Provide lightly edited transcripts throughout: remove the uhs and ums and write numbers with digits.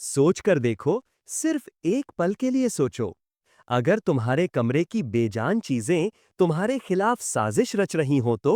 सोच कर देखो, सिर्फ एक पल के लिए सोचो। अगर तुम्हारे कमरे की बेजान चीजें तुम्हारे खिलाफ साजिश रच रही हो तो?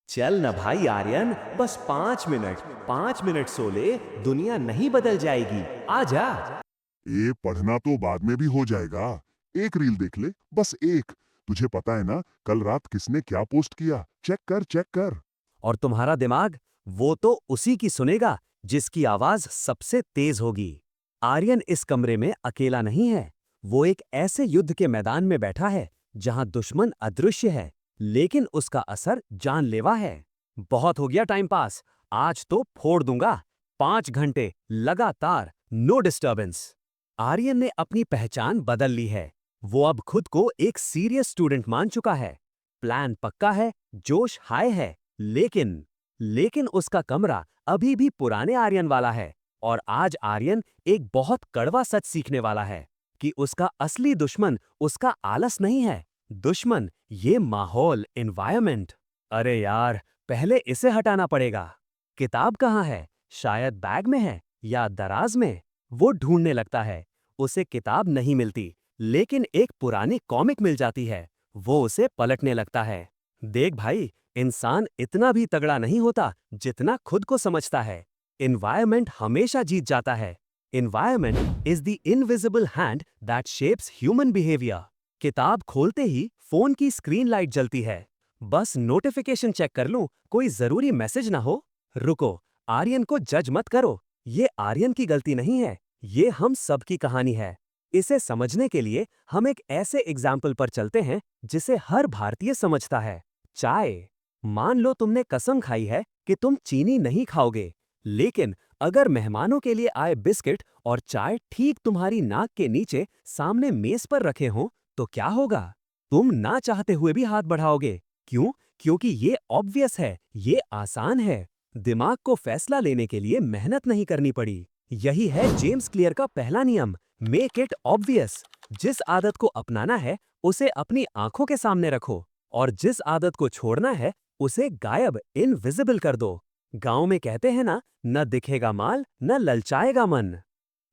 चल न भाई आर्यन, बस 5 मिनट, 5 मिनट सो ले, दुनिया नहीं बदल जाएगी। आजा। ये पढ़ना तो बाद में भी हो जाएगा। एक रील देख ले, बस एक। तुझे पता है ना कल रात किसने क्या पोस्ट किया? चेक कर, चेक कर। और तुम्हारा दिमाग, वो तो उसी की सुनेगा जिसकी आवाज सबसे तेज होगी। आर्यन इस कमरे में अकेला नहीं है। वो एक ऐसे युद्ध के मैदान में बैठा है जहां दुश्मन अदृश्य है, लेकिन उसका असर जानलेवा है। बहुत हो गया टाइम पास, आज तो फोड़ दूंगा। 5 घंटे लगातार, नो डिस्टर्बेंस। आर्यन ने अपनी पहचान बदल ली है। वो अब खुद को एक सीरियस स्टूडेंट मान चुका है। प्लान पक्का है, जोश हाई है, लेकिन उसका कमरा अभी भी पुराने आर्यन वाला है। और आज आर्यन एक बहुत कड़वा सच सीखने वाला है कि उसका असली दुश्मन उसका आलस नहीं है। दुश्मन ये माहौल, एनवायरनमेंट। अरे यार, पहले इसे हटाना पड़ेगा। किताब कहाँ है? शायद बैग में है या दराज में। वो ढूंढने लगता है। उसे किताब नहीं मिलती, लेकिन एक पुरानी कॉमिक मिल जाती है। वो उसे पलटने लगता है। देख भाई, इंसान इतना भी तगड़ा नहीं होता जितना खुद को समझता है। एनवायरनमेंट हमेशा जीत जाता है। Environment is the invisible hand that shapes human behaviour. किताब खोलते ही फोन की स्क्रीन लाइट जलती है। बस नोटिफिकेशन चेक कर लूं, कोई जरूरी मैसेज ना हो। रुको, आर्यन को जज मत करो। ये आर्यन की गलती नहीं है, ये हम सब की कहानी है। इसे समझने के लिए हम एक ऐसे एग्जाम्पल पर चलते हैं जिसे हर भारतीय समझता है। चाय। मान लो तुमने कसम खाई है कि तुम चीनी नहीं खाओगे, लेकिन अगर मेहमानों के लिए आए बिस्किट और चाय ठीक तुम्हारी नाक के नीचे सामने मेज पर रखे हों, तो क्या होगा? तुम ना चाहते हुए भी हाथ बढ़ाओगे। क्यों? क्योंकि ये ऑब्वियस है, ये आसान है। दिमाग को फैसला लेने के लिए मेहनत नहीं करनी पड़ी। यही है जेम्स क्लियर का पहला नियम, मेक इट ऑब्वियस। जिस आदत को अपनाना है, उसे अपनी आंखों के सामने रखो, और जिस आदत को छोड़ना है, उसे गायब, इनविजिबल कर दो। गांव में कहते हैं ना, न दिखेगा माल, न ललचाएगा मन।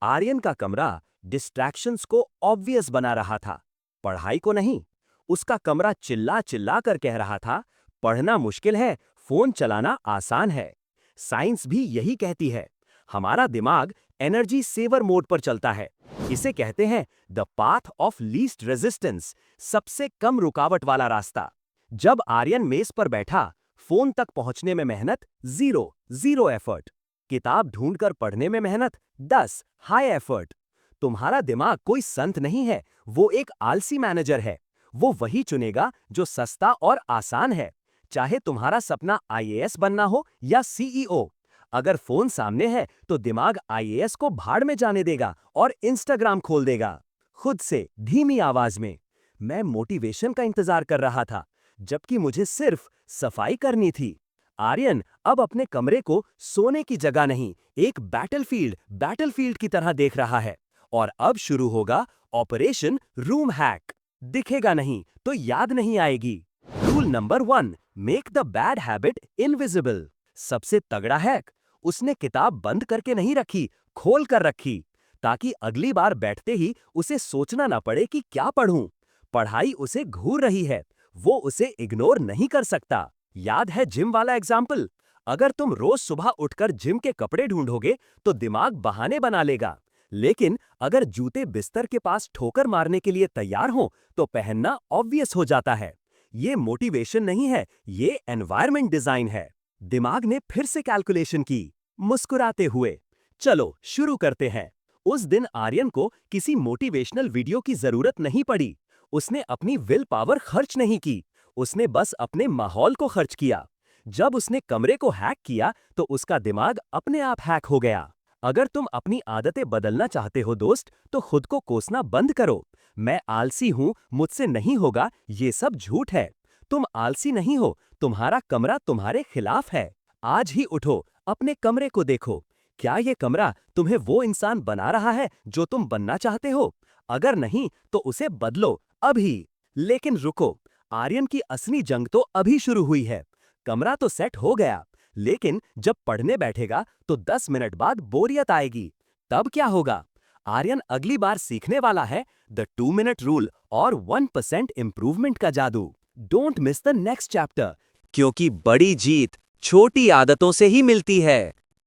आर्यन का कमरा डिस्ट्रैक्शंस को ऑब्वियस बना रहा था, पढ़ाई को नहीं। उसका कमरा चिल्ला चिल्ला कर कह रहा था, पढ़ना मुश्किल है, फोन चलाना आसान है। साइंस भी यही कहती है। हमारा दिमाग एनर्जी सेवर मोड पर चलता है। इसे कहते हैं the path of least resistance, सबसे कम रुकावट वाला रास्ता। जब आर्यन मेज पर बैठा, फोन तक पहुंचने में मेहनत जीरो, जीरो एफर्ट। किताब ढूंढकर पढ़ने में मेहनत 10, हाई एफर्ट। तुम्हारा दिमाग कोई संत नहीं है, वो एक आलसी मैनेजर है। वो वही चुनेगा जो सस्ता और आसान है, चाहे तुम्हारा सपना आईएएस बनना हो या सीईओ। अगर फोन सामने है तो दिमाग आईएएस को भाड़ में जाने देगा और इंस्टाग्राम खोल देगा। खुद से धीमी आवाज में, मैं मोटिवेशन का इंतजार कर रहा था, जबकि मुझे सिर्फ सफाई करनी थी। आर्यन अब अपने कमरे को सोने की जगह नहीं, एक बैटलफील्ड की तरह देख रहा है। और अब शुरू होगा ऑपरेशन रूम हैक। दिखेगा नहीं तो याद नहीं आएगी। Rule number 1, make the bad habit invisible. सबसे तगड़ा हैक, उसने किताब बंद करके नहीं रखी, खोल कर रखी, ताकि अगली बार बैठते ही उसे सोचना ना पड़े कि क्या पढ़ूं। पढ़ाई उसे घूर रही है, वो उसे इग्नोर नहीं कर सकता। याद है जिम वाला एग्जाम्पल? अगर तुम रोज सुबह उठकर जिम के कपड़े ढूंढोगे तो दिमाग बहाने बना लेगा, लेकिन अगर जूते बिस्तर के पास ठोकर मारने के लिए तैयार हो तो पहनना ऑब्वियस हो जाता है। ये मोटिवेशन नहीं है, ये एनवायरनमेंट डिजाइन है। दिमाग ने फिर से कैलकुलेशन की, मुस्कुराते हुए। चलो शुरू करते हैं। उस दिन आर्यन को किसी मोटिवेशनल वीडियो की जरूरत नहीं पड़ी। उसने अपनी विल पावर खर्च नहीं की, उसने बस अपने माहौल को खर्च किया। जब उसने कमरे को हैक किया तो उसका दिमाग अपने आप हैक हो गया। अगर तुम अपनी आदतें बदलना चाहते हो दोस्त, तो खुद को कोसना बंद करो। मैं आलसी हूं, मुझसे नहीं होगा, ये सब झूठ है। तुम आलसी नहीं हो, तुम्हारा कमरा तुम्हारे खिलाफ है। आज ही उठो, अपने कमरे को देखो। क्या ये कमरा तुम्हें वो इंसान बना रहा है जो तुम बनना चाहते हो? अगर नहीं, तो उसे बदलो अभी। लेकिन रुको, आर्यन की असली जंग तो अभी शुरू हुई है। कमरा तो सेट हो गया, लेकिन जब पढ़ने बैठेगा तो 10 मिनट बाद बोरियत आएगी। तब क्या होगा? आर्यन अगली बार सीखने वाला है द 2 मिनट रूल और 1% इंप्रूवमेंट का जादू। Don't miss the next chapter, क्योंकि बड़ी जीत छोटी आदतों से ही मिलती है।